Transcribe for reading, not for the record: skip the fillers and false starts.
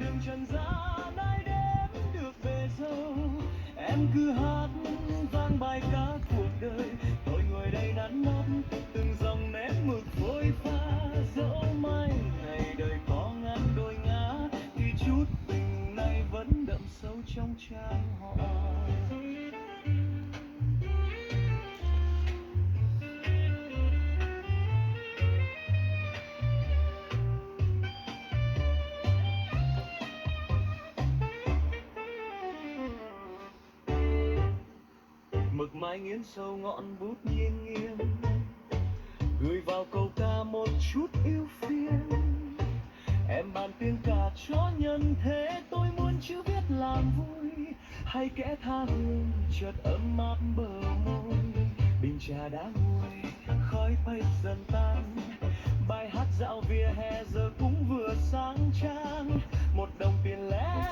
đường trần gian ai đếm được bề dâu. Em cứ hát vang bài ca cuộc đời, tôi ngồi đây đắn đo từng dòng nét mực phôi pha. Dẫu mai ngày đời có ngàn đôi ngã, thì chút tình này vẫn đậm sâu trong trang họ. Mực mái nghiến sâu ngọn bút nghiêng nghiêng, gửi vào câu ca một chút yêu phiền. Em bàn tiếng ca cho nhân thế, tôi muốn chữ viết làm vui, hay kẻ tha hương chợt ấm áp bờ môi. Bình trà đã nguội, khói bay dần tan, bài hát dạo vỉa hè giờ cũng vừa sáng trang. Một đồng tiền lẻ,